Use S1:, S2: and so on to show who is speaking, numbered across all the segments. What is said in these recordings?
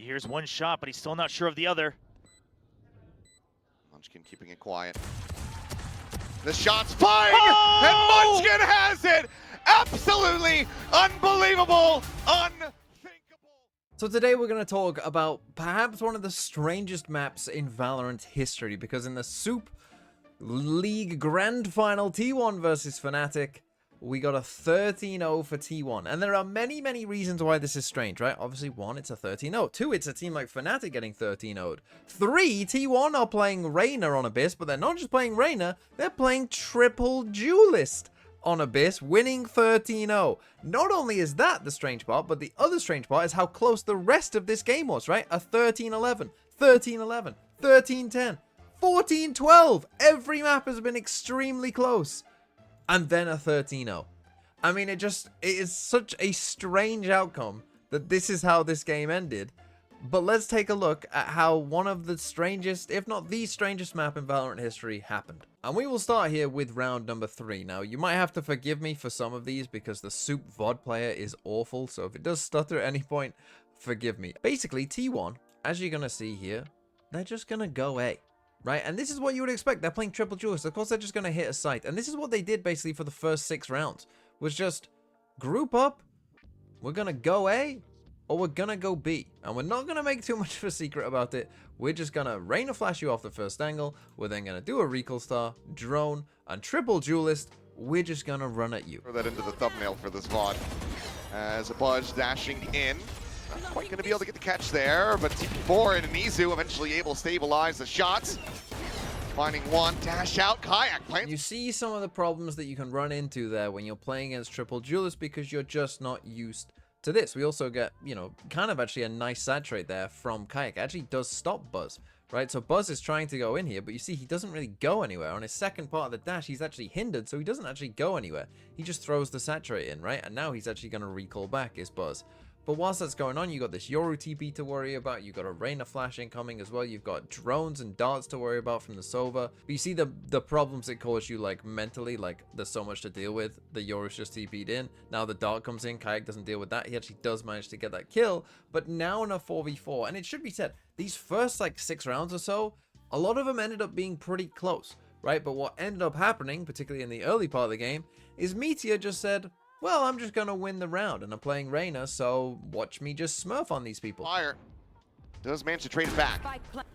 S1: He hears one shot, but he's still not sure of the other.
S2: Munchkin keeping it quiet. The shot's flying,
S1: Oh!
S2: and Munchkin has it! Absolutely unbelievable, unthinkable.
S3: So today we're going to talk about perhaps one of the strangest maps in Valorant history, because in the Soup League Grand Final T1 versus Fnatic, we got a 13-0 for T1. And there are many, many reasons why this is strange, right? Obviously, 1, it's a 13-0. 2, it's a team like Fnatic getting 13-0'd. 3, T1 are playing REYNA on Abyss, but they're not just playing REYNA, they're playing triple DUELIST on Abyss, winning 13-0. Not only is that the strange part, but the other strange part is how close the rest of this game was, right? A 13-11, 13-11, 13-10, 14-12. Every map has been extremely close. And then a 13-0. I mean, it is such a strange outcome that this is how this game ended. But let's take a look at how one of the strangest, if not the strangest map in Valorant history happened. And we will start here with round number 3. Now, you might have to forgive me for some of these because the Soup VOD player is awful. So if it does stutter at any point, forgive me. Basically, T1, as you're going to see here, they're just going to go A. Right, and this is what you would expect. They're playing triple duelist. Of course, they're just going to hit a site. And this is what they did basically for the first 6 rounds. Was just group up. We're going to go A or we're going to go B. And we're not going to make too much of a secret about it. We're just going to REYNA flash you off the first angle. We're then going to do a recall star, drone, and triple duelist. We're just going to run at you.
S2: Throw that into the thumbnail for this VOD. As a Budge dashing in. Not quite going to be able to get the catch there, but TP4 and Anizu eventually able to stabilize the shots. Finding one, dash out, Kayak plants.
S3: You see some of the problems that you can run into there when you're playing against triple duelists because you're just not used to this. We also get, you know, kind of actually a nice saturate there from Kayak. It actually does stop Buzz, right? So Buzz is trying to go in here, but you see he doesn't really go anywhere. On his second part of the dash, he's actually hindered, so he doesn't actually go anywhere. He just throws the saturate in, right? And now he's actually going to recall back his Buzz. But whilst that's going on, you got this Yoru TP to worry about. You've got a REYNA flash incoming as well. You've got drones and darts to worry about from the Sova. But you see the problems it cause you, like, mentally. Like, there's so much to deal with. The Yoru's just TP'd in. Now the dart comes in. Kayak doesn't deal with that. He actually does manage to get that kill. But now in a 4v4, and it should be said, these first, like, 6 rounds or so, a lot of them ended up being pretty close, right? But what ended up happening, particularly in the early part of the game, is Meteor just said, well, I'm just going to win the round, and I'm playing REYNA, so watch me just smurf on these people.
S2: Fire does manage to trade it back.
S1: But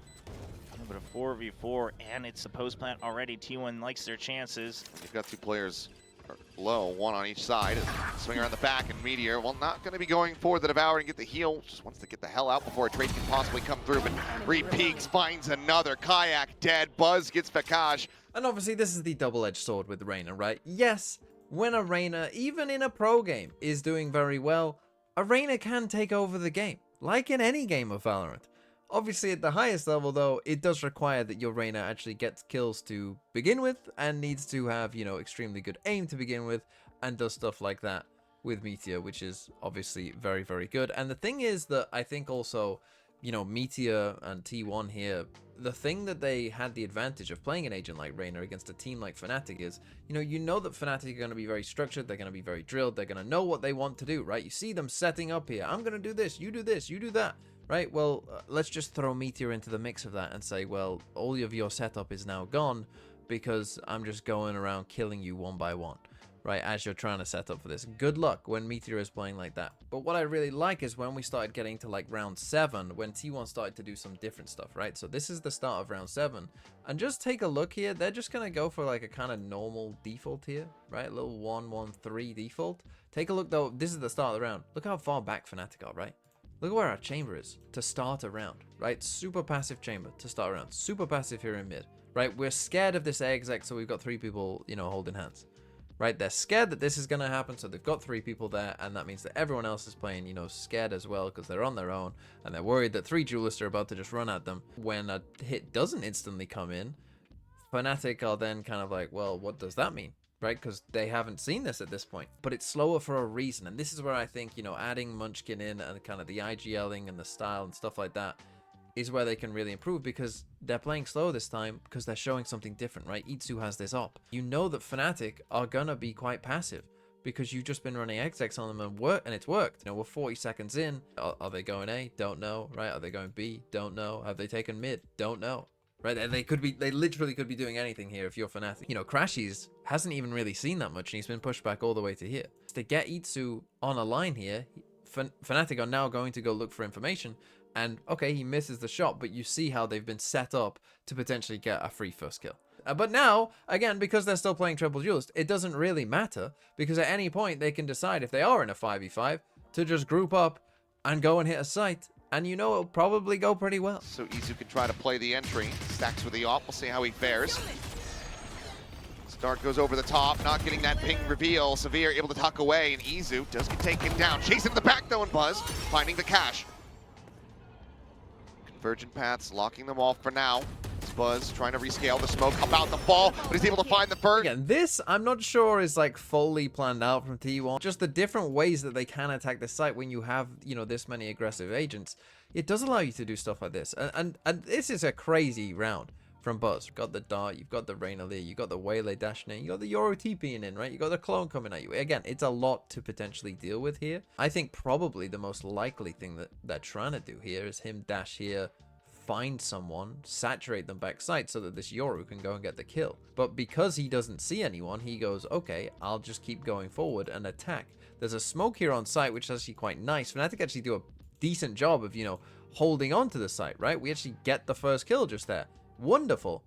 S1: a 4v4, and it's the post plant already. T1 likes their chances.
S2: You've got 2 players low, 1 on each side. Swing around the back, and Meteor, well, not going to be going for the Devour and get the heal. Just wants to get the hell out before a trade can possibly come through, but Peaks finds another. Kayak dead. Buzz gets Vakaj.
S3: And obviously, this is the double-edged sword with REYNA, right? Yes, when a REYNA, even in a pro game, is doing very well, a REYNA can take over the game, like in any game of Valorant. Obviously, at the highest level, though, it does require that your REYNA actually gets kills to begin with, and needs to have, you know, extremely good aim to begin with, and does stuff like that with Meteor, which is obviously very, very good. And the thing is that I think also, you know, Meteor and T1 here, the thing that they had the advantage of playing an agent like REYNA against a team like Fnatic is, you know that Fnatic are going to be very structured, they're going to be very drilled, they're going to know what they want to do, right? You see them setting up here, I'm going to do this, you do that, right? Well, let's just throw Meteor into the mix of that and say, well, all of your setup is now gone because I'm just going around killing you one by one. Right, as you're trying to set up for this. Good luck when Meteor is playing like that. But what I really like is when we started getting to like round 7, when T1 started to do some different stuff, right? So this is the start of round 7. And just take a look here. They're just going to go for like a kind of normal default here, right? A little 1-1-3 default. Take a look though. This is the start of the round. Look how far back Fnatic are, right? Look at where our chamber is to start a round, right? Super passive chamber to start a round. Super passive here in mid, right? We're scared of this exec, so we've got 3 people, you know, holding hands. Right, they're scared that this is going to happen, so they've got 3 people there, and that means that everyone else is playing, you know, scared as well, because they're on their own, and they're worried that 3 duelists are about to just run at them. When a hit doesn't instantly come in, Fnatic are then kind of like, well, what does that mean? Right, because they haven't seen this at this point. But it's slower for a reason, and this is where I think, you know, adding Munchkin in and kind of the IGLing and the style and stuff like that is where they can really improve, because they're playing slow this time because they're showing something different, right? Itsu has this op. You know that Fnatic are gonna be quite passive, because you've just been running execs on them and it's worked. You know, we're 40 seconds in. Are they going A? Don't know, right? Are they going B? Don't know. Have they taken mid? Don't know. Right, they literally could be doing anything here if you're Fnatic. You know, Crashies hasn't even really seen that much, and he's been pushed back all the way to here. To get Itsu on a line here, Fnatic are now going to go look for information, and okay, he misses the shot, but you see how they've been set up to potentially get a free first kill. But now, again, because they're still playing Triple Duelist, it doesn't really matter, because at any point they can decide if they are in a 5v5 to just group up and go and hit a site. And you know it'll probably go pretty well.
S2: So Izu can try to play the entry. Stacks with the op. We'll see how he fares. Stark goes over the top, not getting that ping reveal. Severe able to tuck away, and Izu does get taken down. Chasing the back though, and Buzz finding the cache. Convergent paths, locking them off for now. It's Buzz trying to rescale the smoke about the fall, but he's able to find the bird.
S3: Again, this I'm not sure is like fully planned out from T1. Just the different ways that they can attack the site when you have, you know, this many aggressive agents. It does allow you to do stuff like this, and this is a crazy round from Buzz. You've got the dart, you've got the REYNA Lee, you've got the Waylay dashing in, you got the Yoru TPing in, right? You got the clone coming at you. Again, it's a lot to potentially deal with here. I think probably the most likely thing that they're trying to do here is him dash here, find someone, saturate them backside so that this Yoru can go and get the kill. But because he doesn't see anyone, he goes, okay, I'll just keep going forward and attack. There's a smoke here on site, which is actually quite nice. Fnatic actually do a decent job of, you know, holding on to the site, right? We actually get the first kill just there. Wonderful.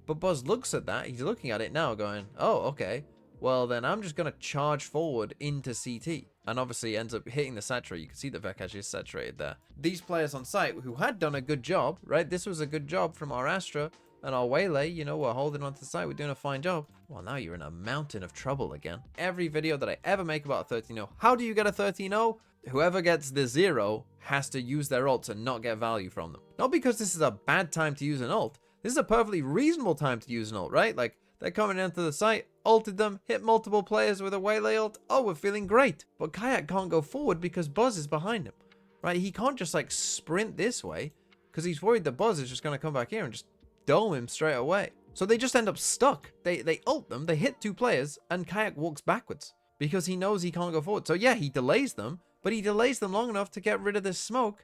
S3: But Buzz looks at that. He's looking at it now going, oh, okay. Well, then I'm just going to charge forward into CT. And obviously ends up hitting the saturate. You can see the Vekash is saturated there. These players on site who had done a good job, right? This was a good job from our Astra and our Waylay. You know, we're holding on to the site. We're doing a fine job. Well, now you're in a mountain of trouble again. Every video that I ever make about a 13-0. How do you get a 13-0? Whoever gets the 0 has to use their ults and not get value from them. Not because this is a bad time to use an ult. This is a perfectly reasonable time to use an ult, right? Like, they're coming into the site, ulted them, hit multiple players with a Waylay ult. Oh, we're feeling great. But Kayak can't go forward because Buzz is behind him, right? He can't just, like, sprint this way because he's worried that Buzz is just going to come back here and just dome him straight away. So they just end up stuck. They ult them, they hit 2 players, and Kayak walks backwards because he knows he can't go forward. So, yeah, he delays them, but he delays them long enough to get rid of this smoke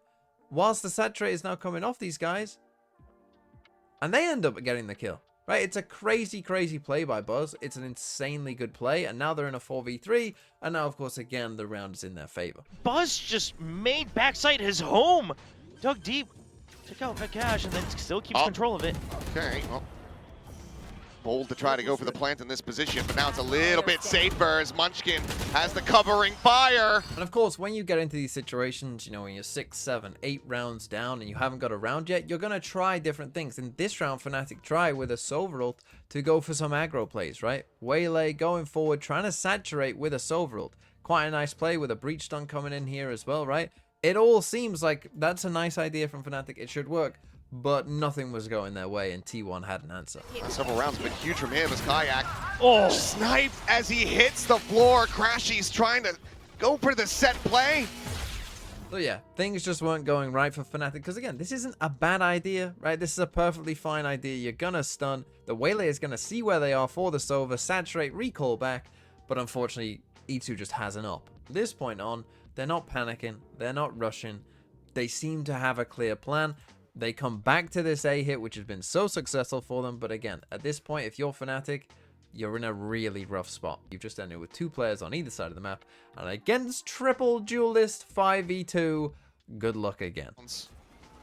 S3: whilst the saturate is now coming off these guys. And they end up getting the kill, right? It's a crazy, crazy play by Buzz. It's an insanely good play. And now they're in a 4v3. And now, of course, again, the round is in their favor.
S1: Buzz just made backside his home. Dug deep, took out Vekash, and then still keeps control of it.
S2: Okay, well, bold to try to go for the plant in this position, but now it's a little bit safer as Munchkin has the covering fire.
S3: And of course, when you get into these situations, you know, when you're 6, 7, 8 rounds down and you haven't got a round yet, you're going to try different things. In this round, Fnatic try with a Silver ult to go for some aggro plays, right? Waylay going forward, trying to saturate with a Silver ult. Quite a nice play with a Breach Stun coming in here as well, right? It all seems like that's a nice idea from Fnatic. It should work. But nothing was going their way, and T1 had an answer.
S2: Several rounds have been huge from him as Kayak
S1: Sniped
S2: as he hits the floor. Crashy's trying to go for the set play.
S3: So yeah, things just weren't going right for Fnatic, because again, this isn't a bad idea, right? This is a perfectly fine idea. You're gonna stun. The Waylay is gonna see where they are for the Sova, saturate, recall back, but unfortunately, E2 just has an up. From this point on, they're not panicking, they're not rushing. They seem to have a clear plan. They come back to this A hit, which has been so successful for them. But again, at this point, if you're Fnatic, you're in a really rough spot. You've just ended with 2 players on either side of the map. And against triple duelist 5v2, good luck again.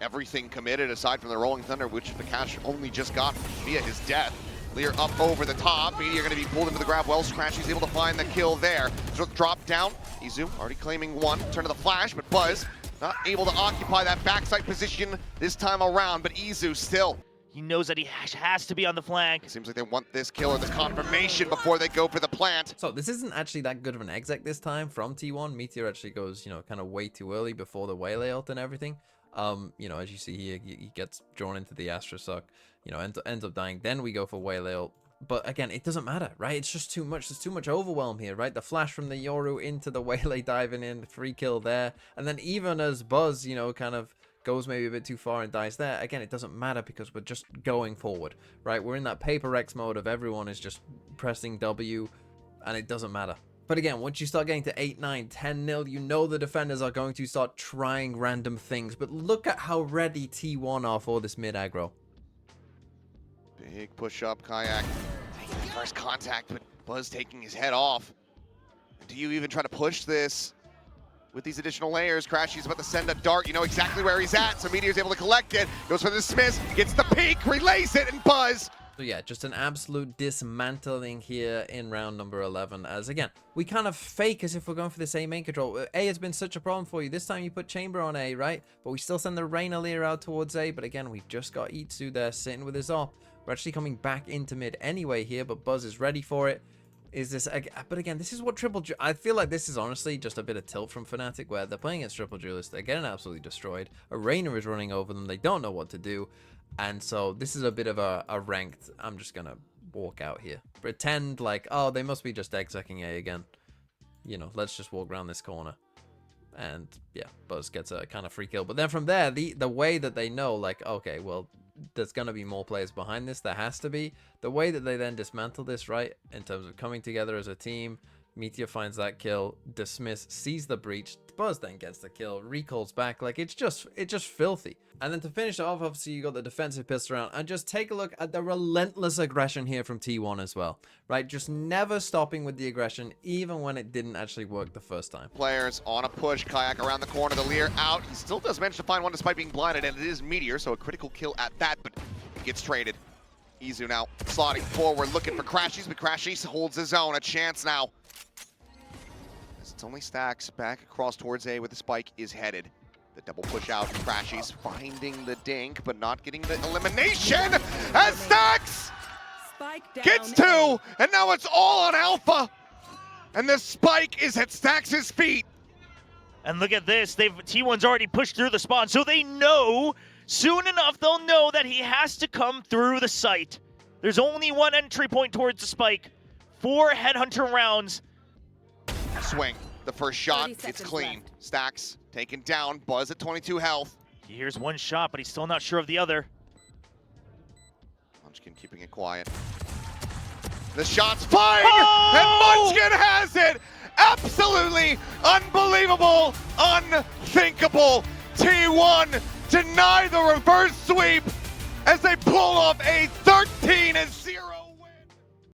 S2: Everything committed aside from the Rolling Thunder, which Vekash only just got via his death. Lear up over the top. Meteor going to be pulled into the grab. Well, Scratchy's able to find the kill there. So drop down. Izu already claiming 1. Turn to the flash, but Buzz not able to occupy that backside position this time around, but Izu still.
S1: He knows that he has to be on the flank.
S2: Seems like they want this kill or this confirmation before they go for the plant.
S3: So this isn't actually that good of an exec this time from T1. Meteor actually goes, you know, kind of way too early before the Waylay ult and everything. You know, as you see here, he gets drawn into the Astra suck, you know, ends up dying. Then we go for Waylay ult. But again, it doesn't matter, right? It's just too much. There's too much overwhelm here, right? The flash from the Yoru into the Waylay diving in, free kill there. And then even as Buzz, you know, kind of goes maybe a bit too far and dies there, again, it doesn't matter because we're just going forward, right? We're in that Paper X mode of everyone is just pressing W and it doesn't matter. But again, once you start getting to 8, 9, 10-0, you know the defenders are going to start trying random things. But look at how ready T1 are for this mid aggro.
S2: Big push up, Kayak. Taking the first contact, but Buzz taking his head off. Do you even try to push this with these additional layers? Crashy's about to send a dart. You know exactly where he's at, so Meteor's able to collect it. Goes for the dismiss, gets the peek, relays it, and Buzz.
S3: So yeah, just an absolute dismantling here in round number 11. As again, we kind of fake as if we're going for this A main control. A has been such a problem for you. This time you put Chamber on A, right? But we still send the REYNA Lear out towards A. But again, we've just got Itsu there sitting with his AWP. We're actually coming back into mid anyway here, but Buzz is ready for it. Is this, but again, this is what I feel like this is honestly just a bit of tilt from Fnatic, where they're playing against Triple Duelist, they're getting absolutely destroyed. A REYNA is running over them, they don't know what to do, and so this is a bit of a ranked, I'm just gonna walk out here. Pretend like, oh, they must be just execing A again. You know, let's just walk around this corner. And yeah, Buzz gets a kind of free kill. But then from there, the way that they know, like, okay, well, there's going to be more players behind this. There has to be. The way that they then dismantle this, right, in terms of coming together as a team, Meteor finds that kill, Dismiss sees the breach, Buzz then gets the kill, recalls back. Like, it's just filthy. And then to finish it off, obviously, you got the defensive pistol round. And just take a look at the relentless aggression here from T1 as well, right? Just never stopping with the aggression, even when it didn't actually work the first time.
S2: Players on a push, Kayak around the corner, the Lear out. He still does manage to find one despite being blinded, and it is Meteor, so a critical kill at that, but he gets traded. Izu now slotting forward, looking for Crashies, but Crashies holds his own. A chance now. As it's only Stacks back across towards A where the spike is headed. The double push out, Crashies finding the dink, but not getting the elimination. As Stacks gets 2, and now it's all on Alpha. And the spike is at Stacks' feet.
S1: And look at this, T1's already pushed through the spawn, so they know, soon enough they'll know that he has to come through the site. There's only one entry point towards the spike. 4 headhunter rounds.
S2: Swing, the first shot, it's clean.
S4: Left.
S2: Stacks taken down, Buzz at 22 health.
S1: He hears one shot, but he's still not sure of the other.
S2: Munchkin keeping it quiet. The shot's flying,
S1: Oh!
S2: and Munchkin has it! Absolutely unbelievable, unthinkable. T1 deny the reverse sweep as they pull off a 13-0.